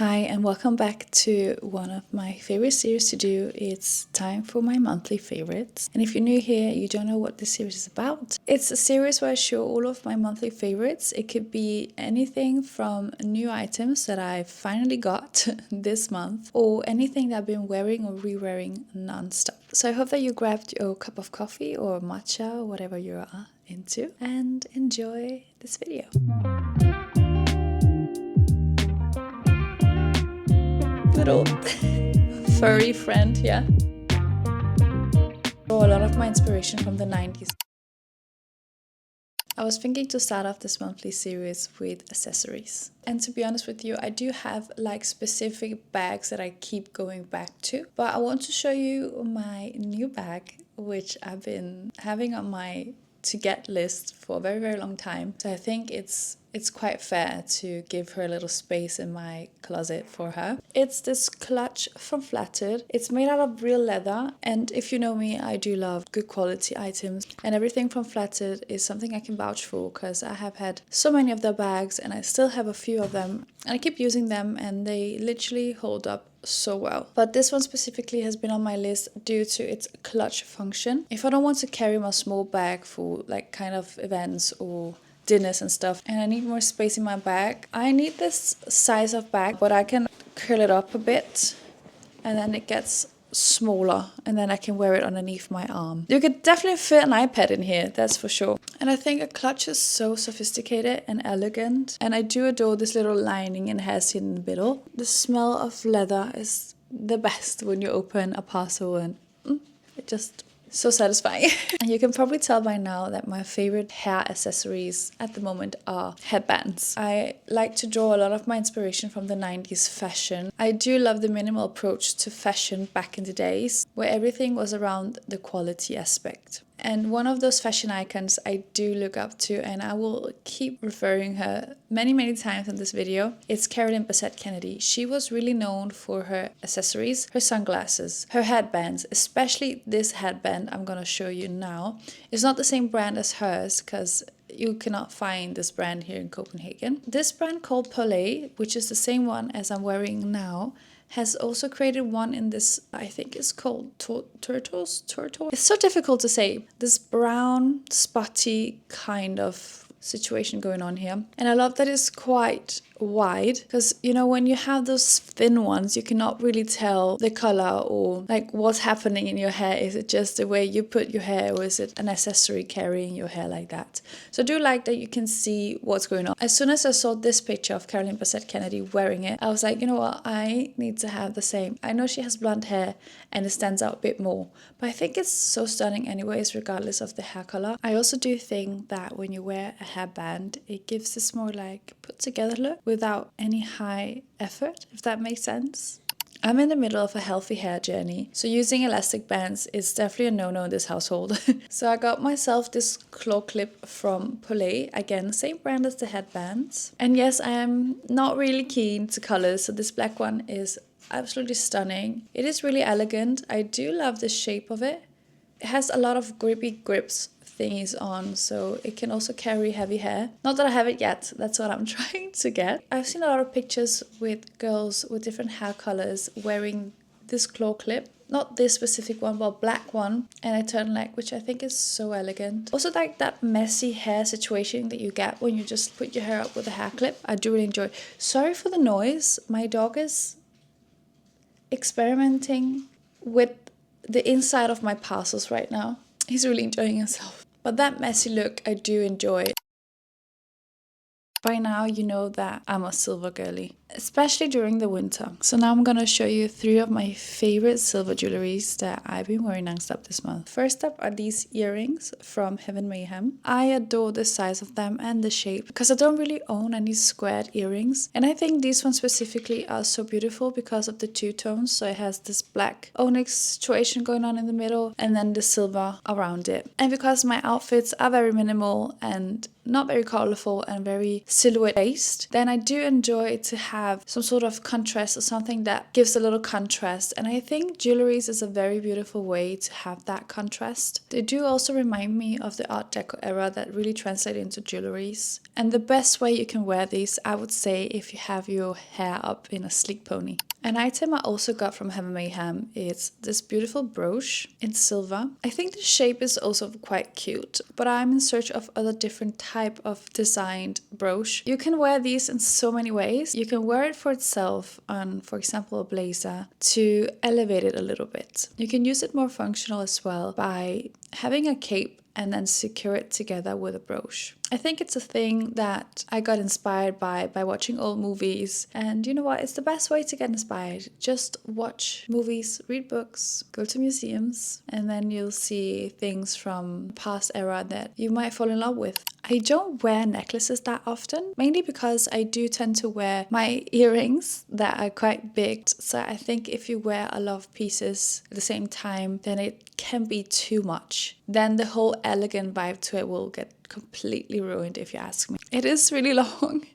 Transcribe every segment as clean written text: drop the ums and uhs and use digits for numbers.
Hi and welcome back to one of my favorite series to do. It's time for my monthly favorites. And if you're new here, you don't know what this series is about. It's a series where I show all of my monthly favorites. It could be anything from new items that I finally got this month or anything that I've been wearing or re-wearing non-stop. So I hope that you grabbed your cup of coffee or matcha or whatever you are into and enjoy this video. Little furry friend here. So a lot of my inspiration from the 90s. I was thinking to start off this monthly series with accessories. And to be honest with you, I do have like specific bags that I keep going back to. But I want to show you my new bag, which I've been having on my to get list for a very, very long time. So I think it's quite fair to give her a little space in my closet for her. It's this clutch from Flattered. It's made out of real leather, and if you know me, I do love good quality items, and everything from Flattered is something I can vouch for because I have had so many of their bags and I still have a few of them and I keep using them and they literally hold up so well. But this one specifically has been on my list due to its clutch function. If I don't want to carry my small bag for like kind of events or dinners and stuff and I need more space in my bag, I need this size of bag, but I can curl it up a bit and then it gets smaller and then I can wear it underneath my arm. You could definitely fit an iPad in here, that's for sure. And I think a clutch is so sophisticated and elegant, and I do adore this little lining it has in the middle. The smell of leather is the best when you open a parcel and it just so satisfying. And you can probably tell by now that my favorite hair accessories at the moment are headbands. I like to draw a lot of my inspiration from the 90s fashion. I do love the minimal approach to fashion back in the days where everything was around the quality aspect. And one of those fashion icons I do look up to, and I will keep referring her many times in this video, it's Caroline Bessette-Kennedy. She was really known for her accessories, her sunglasses, her headbands, especially this headband I'm gonna show you now. It's not the same brand as hers because you cannot find this brand here in Copenhagen. This brand called Polay, which is the same one as I'm wearing now, has also created one in this, I think it's called turtles. It's so difficult to say. This brown, spotty kind of situation going on here. And I love that it's quite wide because, you know, when you have those thin ones, you cannot really tell the color or like what's happening in your hair. Is it just the way you put your hair, or is it an accessory carrying your hair like that? So I do like that you can see what's going on. As soon as I saw this picture of Caroline Bessette-Kennedy wearing it, I was like, you know what, I need to have the same. I know she has blonde hair and it stands out a bit more, but I think it's so stunning anyways, regardless of the hair color. I also do think that when you wear a hairband, it gives this more like put together look without any high effort, if that makes sense. I'm in the middle of a healthy hair journey, so using elastic bands is definitely a no-no in this household. So I got myself this claw clip from Polay, again, same brand as the headbands. And yes, I am not really keen to colors, so this black one is absolutely stunning. It is really elegant. I do love the shape of it. It has a lot of grippy grips thingies on, so it can also carry heavy hair. Not that I have it yet, that's what I'm trying to get. I've seen a lot of pictures with girls with different hair colors wearing this claw clip. Not this specific one, but black one and a turtleneck, which I think is so elegant. Also like that messy hair situation that you get when you just put your hair up with a hair clip. I do really enjoy. Sorry for the noise. My dog is experimenting with the inside of my parcels right now. He's really enjoying himself. But that messy look, I do enjoy. By now, you know that I'm a silver girly, especially during the winter. So now I'm gonna show you 3 of my favorite silver jewelries that I've been wearing non-stop this month. First up are these earrings from Heaven Mayhem. I adore the size of them and the shape because I don't really own any squared earrings. And I think these ones specifically are so beautiful because of the two tones. So it has this black onyx situation going on in the middle and then the silver around it. And because my outfits are very minimal and not very colorful and very silhouette based, then I do enjoy to have have some sort of contrast or something that gives a little contrast. And I think jewelries is a very beautiful way to have that contrast. They do also remind me of the Art Deco era that really translate into jewelries. And the best way you can wear these, I would say, if you have your hair up in a sleek pony. An item I also got from Heaven Mayhem is this beautiful brooch in silver. I think the shape is also quite cute, but I'm in search of other different type of designed brooch. You can wear these in so many ways. You can wear it for itself on, for example, a blazer to elevate it a little bit. You can use it more functional as well by having a cape and then secure it together with a brooch. I think it's a thing that I got inspired by watching old movies. And you know what? It's the best way to get inspired. Just watch movies, read books, go to museums, and then you'll see things from the past era that you might fall in love with. I don't wear necklaces that often, mainly because I do tend to wear my earrings that are quite big. So I think if you wear a lot of pieces at the same time, then it can be too much. Then the whole elegant vibe to it will get completely ruined, if you ask me. It is really long,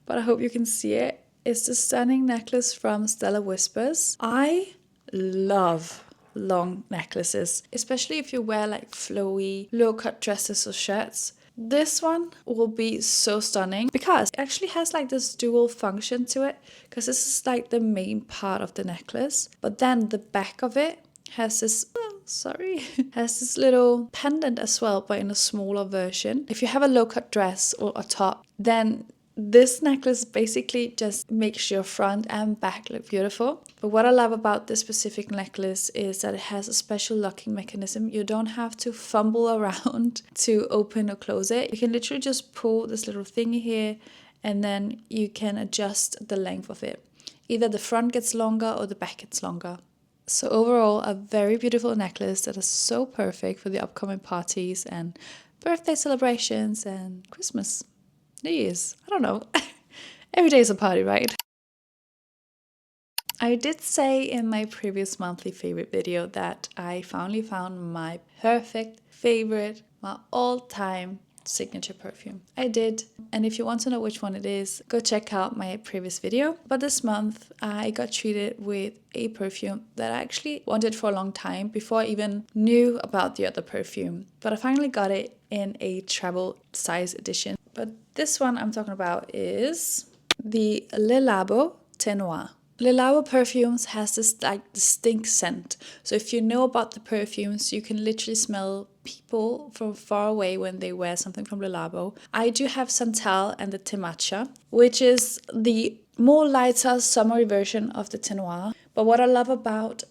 but I hope you can see it. It's the stunning necklace from Stellar Whispers. I love long necklaces, especially if you wear like flowy, low-cut dresses or shirts. This one will be so stunning because it actually has like this dual function to it, because this is like the main part of the necklace, but then the back of it has this has this little pendant as well, but in a smaller version. If you have a low-cut dress or a top, then this necklace basically just makes your front and back look beautiful. But what I love about this specific necklace is that it has a special locking mechanism. You don't have to fumble around to open or close it. You can literally just pull this little thingy here, and then you can adjust the length of it. Either the front gets longer or the back gets longer. So overall, a very beautiful necklace that is so perfect for the upcoming parties and birthday celebrations and Christmas, New Year's. I don't know. Every day is a party, right? I did say in my previous monthly favorite video that I finally found my perfect favorite, my all-time signature perfume. I did, and if you want to know which one it is, go check out my previous video. But this month I got treated with a perfume that I actually wanted for a long time before I even knew about the other perfume, but I finally got it in a travel size edition. But this one I'm talking about is the Labo Thé Noir. Le Labo perfumes has this like distinct scent. So if you know about the perfumes, you can literally smell people from far away when they wear something from Le Labo. I do have Santal and the Thé Matcha, which is the more lighter, summery version of the Thé Noir. But what I love about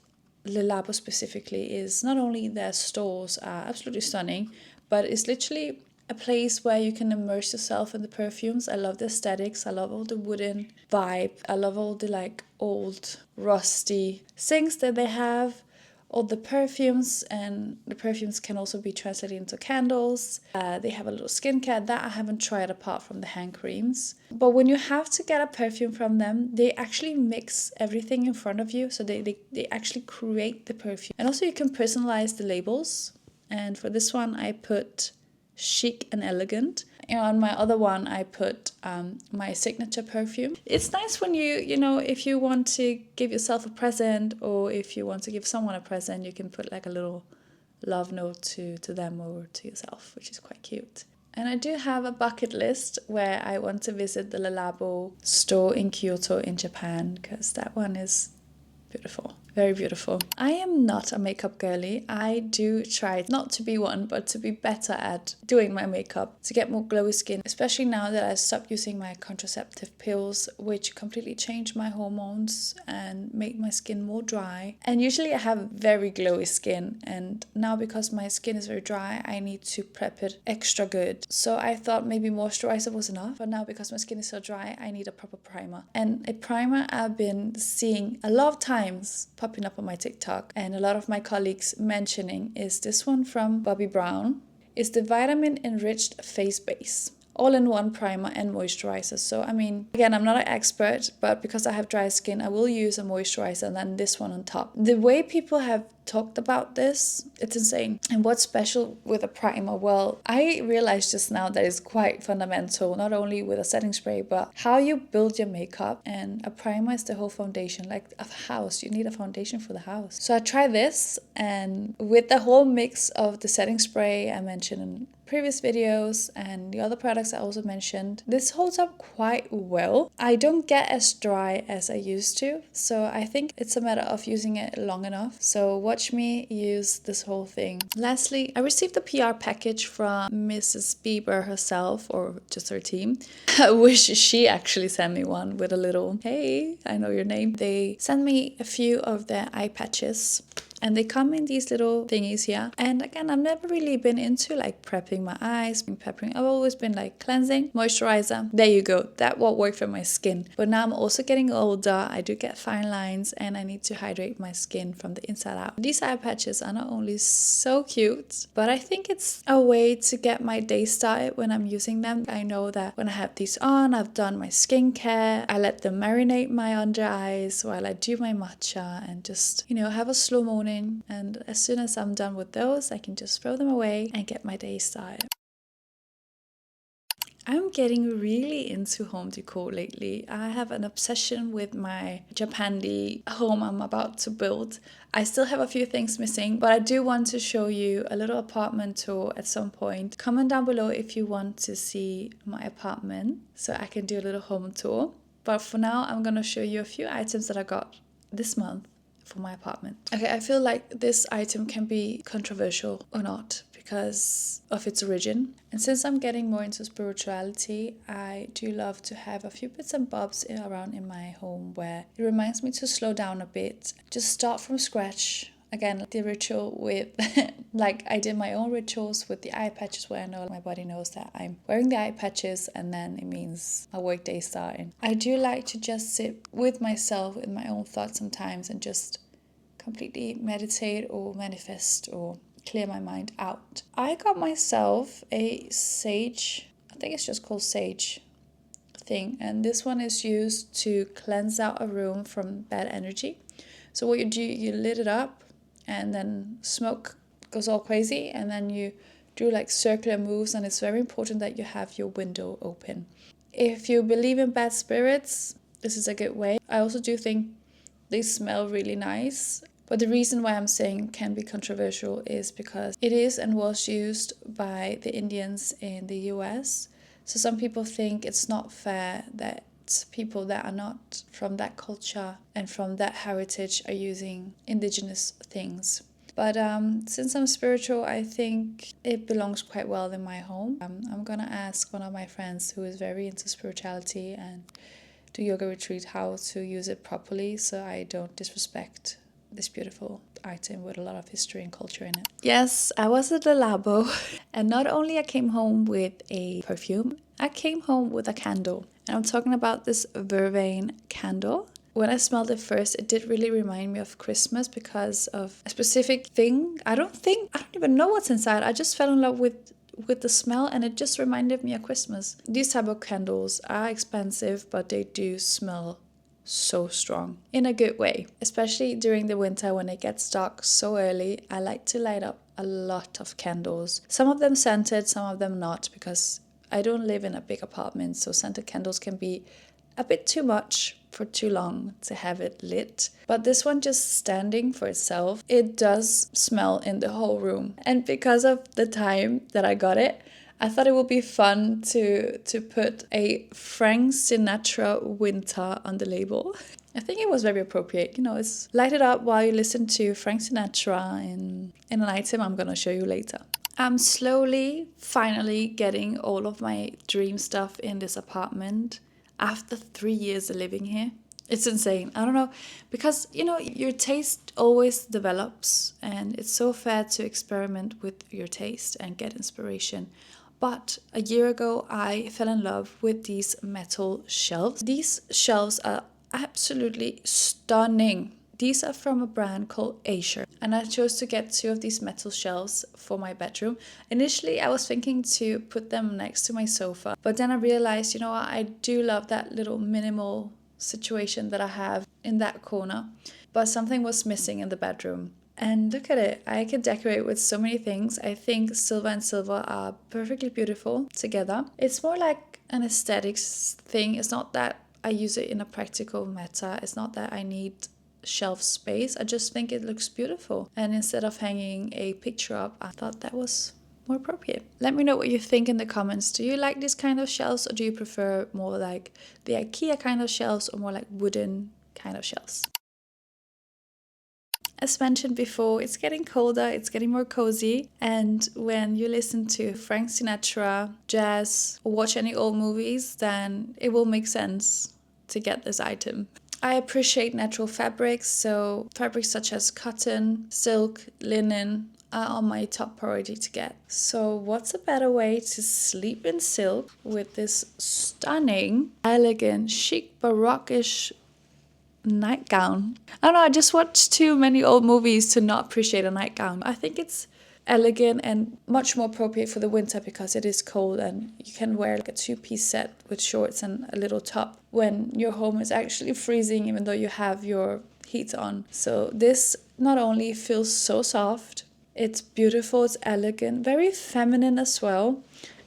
Le Labo specifically is not only their stores are absolutely stunning, but it's literally a place where you can immerse yourself in the perfumes. I love the aesthetics. I love all the wooden vibe. I love all the like old rusty things that they have. All the perfumes, and the perfumes can also be translated into candles. They have a little skincare that I haven't tried apart from the hand creams. But when you have to get a perfume from them, they actually mix everything in front of you. So they actually create the perfume. And also you can personalize the labels. And for this one, I put chic and elegant. And on my other one, I put my signature perfume. It's nice when you know, if you want to give yourself a present or if you want to give someone a present, you can put like a little love note to them or to yourself, which is quite cute. And I do have a bucket list where I want to visit the Le Labo store in Kyoto in Japan, because that one is beautiful. Very beautiful. I am not a makeup girly. I do try not to be one, but to be better at doing my makeup to get more glowy skin, especially now that I stopped using my contraceptive pills, which completely changed my hormones and made my skin more dry. And usually I have very glowy skin, and now because my skin is very dry, I need to prep it extra good. So I thought maybe moisturizer was enough, but now because my skin is so dry, I need a proper primer. And a primer I've been seeing a lot of times popping up on my TikTok and a lot of my colleagues mentioning is this one from Bobbi Brown. It's the vitamin enriched face base, all-in-one primer and moisturizer. So I mean, again, I'm not an expert, but because I have dry skin, I will use a moisturizer and then this one on top. The way people have talked about this, it's insane. And what's special with a primer? Well, I realized just now that it's quite fundamental, not only with a setting spray, but how you build your makeup. And a primer is the whole foundation, like a house. You need a foundation for the house. So I tried this, and with the whole mix of the setting spray I mentioned in previous videos and the other products I also mentioned, this holds up quite well. I don't get as dry as I used to, so I think it's a matter of using it long enough. So watch me use this whole thing. Lastly, I received a PR package from Mrs. Bieber herself, or just her team. I wish she actually sent me one with a little, hey, I know your name. They sent me a few of their eye patches. And they come in these little thingies here. And again, I've never really been into like prepping my eyes, peppering. I've always been like cleansing, moisturizer. There you go. That won't work for my skin. But now I'm also getting older. I do get fine lines and I need to hydrate my skin from the inside out. These eye patches are not only so cute, but I think it's a way to get my day started when I'm using them. I know that when I have these on, I've done my skincare. I let them marinate my under eyes while I do my matcha and just, you know, have a slow morning. And as soon as I'm done with those, I can just throw them away and get my day started. I'm getting really into home decor lately. I have an obsession with my Japandi home I'm about to build. I still have a few things missing, but I do want to show you a little apartment tour at some point. Comment down below if you want to see my apartment so I can do a little home tour. But for now, I'm going to show you a few items that I got this month for my apartment. Okay, I feel like this item can be controversial or not because of its origin. And since I'm getting more into spirituality, I do love to have a few bits and bobs around in my home where it reminds me to slow down a bit, just start from scratch. Again, the ritual with, like I did my own rituals with the eye patches where I know my body knows that I'm wearing the eye patches and then it means my work day starting. I do like to just sit with myself with my own thoughts sometimes and just completely meditate or manifest or clear my mind out. I got myself a sage, I think it's just called sage thing, and this one is used to cleanse out a room from bad energy. So what you do, you lit it up and then smoke goes all crazy and then you do like circular moves, and it's very important that you have your window open. If you believe in bad spirits, this is a good way. I also do think they smell really nice, but the reason why I'm saying can be controversial is because it is and was used by the Indians in the US. So some people think it's not fair that people that are not from that culture and from that heritage are using indigenous things. But since I'm spiritual, I think it belongs quite well in my home. I'm gonna ask one of my friends who is very into spirituality and do yoga retreat how to use it properly so I don't disrespect this beautiful item with a lot of history and culture in it. Yes, I was at the Labo and not only I came home with a perfume, I came home with a candle. And I'm talking about this vervain candle. When I smelled it first, it did really remind me of Christmas because of a specific thing. I don't even know what's inside. I just fell in love with the smell and it just reminded me of Christmas. These type of candles are expensive, but they do smell so strong in a good way, especially during the winter when it gets dark so early. I like to light up a lot of candles, some of them scented, some of them not, because I don't live in a big apartment, so scented candles can be a bit too much for too long to have it lit. But this one just standing for itself, it does smell in the whole room. And because of the time that I got it, I thought it would be fun to put a Frank Sinatra winter on the label. I think it was very appropriate. You know, it's light it up while you listen to Frank Sinatra in an item I'm gonna show you later. I'm slowly, finally getting all of my dream stuff in this apartment after 3 years of living here. It's insane. I don't know, because, you know, your taste always develops and it's so fair to experiment with your taste and get inspiration. But a year ago, I fell in love with these metal shelves. These shelves are absolutely stunning. These are from a brand called Asia, and I chose to get 2 of these metal shelves for my bedroom. Initially, I was thinking to put them next to my sofa, but then I realized, you know what, I do love that little minimal situation that I have in that corner, but something was missing in the bedroom. And look at it, I can decorate with so many things. I think silver and silver are perfectly beautiful together. It's more like an aesthetics thing. It's not that I use it in a practical matter. It's not that I need shelf space. I just think it looks beautiful. And instead of hanging a picture up, I thought that was more appropriate. Let me know what you think in the comments. Do you like this kind of shelves, or do you prefer more like the IKEA kind of shelves, or more like wooden kind of shelves? As mentioned before, it's getting colder, it's getting more cozy, and when you listen to Frank Sinatra, jazz, or watch any old movies, then it will make sense to get this item. I appreciate natural fabrics, so fabrics such as cotton, silk, linen are on my top priority to get. So what's a better way to sleep in silk with this stunning, elegant, chic, baroque-ish nightgown? I don't know, I just watched too many old movies to not appreciate a nightgown. I think it's elegant and much more appropriate for the winter because it is cold, and you can wear like a 2-piece set with shorts and a little top when your home is actually freezing, even though you have your heat on. So this not only feels so soft, it's beautiful, it's elegant, very feminine as well,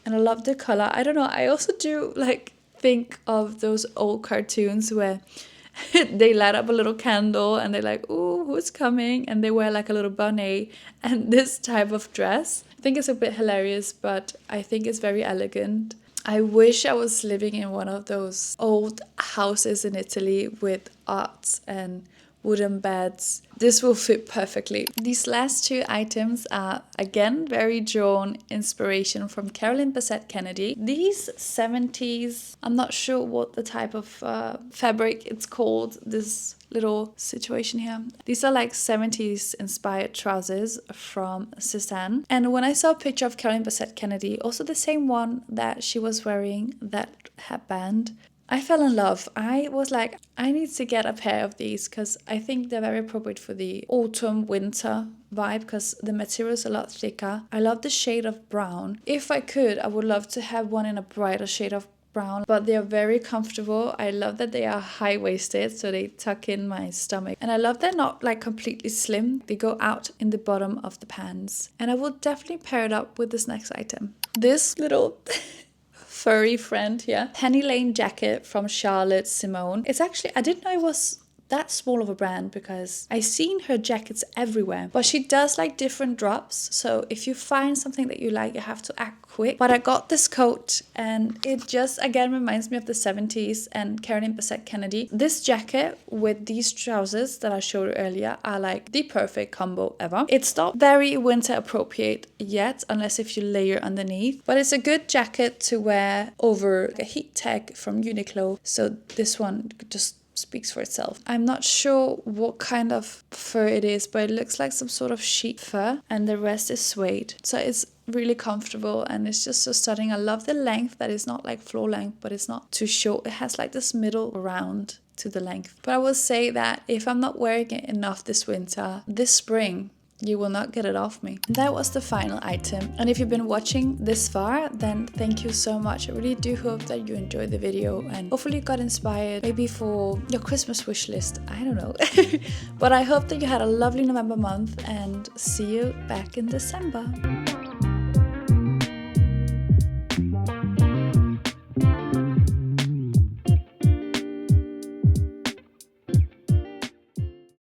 and I love the color. I don't know, I also do like think of those old cartoons where they light up a little candle and they're like, ooh, who's coming? And they wear like a little bonnet and this type of dress. I think it's a bit hilarious, but I think it's very elegant. I wish I was living in one of those old houses in Italy with arts and wooden beds. This will fit perfectly. These last 2 items are again very drawn inspiration from Caroline Bessette-Kennedy. These 70s, I'm not sure what the type of fabric it's called, this little situation here. These are like 70s inspired trousers from Cézanne. And when I saw a picture of Caroline Bessette-Kennedy, also the same one that she was wearing, that headband, I fell in love. I was like, I need to get a pair of these because I think they're very appropriate for the autumn winter vibe because the material is a lot thicker. I love the shade of brown. If I could, I would love to have one in a brighter shade of brown, but they are very comfortable. I love that they are high-waisted, so they tuck in my stomach. And I love they're not like completely slim. They go out in the bottom of the pants. And I will definitely pair it up with this next item. This little furry friend here, Penny Lane jacket from Charlotte Simone. It's actually, I didn't know it was that small of a brand because I've seen her jackets everywhere, but she does like different drops, so if you find something that you like, you have to act quick. But I got this coat and it just again reminds me of the 70s and Caroline Bessette-Kennedy. This jacket with these trousers that I showed you earlier are like the perfect combo ever. It's not very winter appropriate yet, unless if you layer underneath, but it's a good jacket to wear over a heat tech from Uniqlo, so this one just speaks for itself. I'm not sure what kind of fur it is, but it looks like some sort of sheep fur and the rest is suede. So it's really comfortable and it's just so stunning. I love the length that is not like floor length, but it's not too short. It has like this middle round to the length. But I will say that if I'm not wearing it enough this winter, this spring, you will not get it off me. That was the final item. And if you've been watching this far, then thank you so much. I really do hope that you enjoyed the video and hopefully you got inspired maybe for your Christmas wish list. I don't know. But I hope that you had a lovely November month and see you back in December.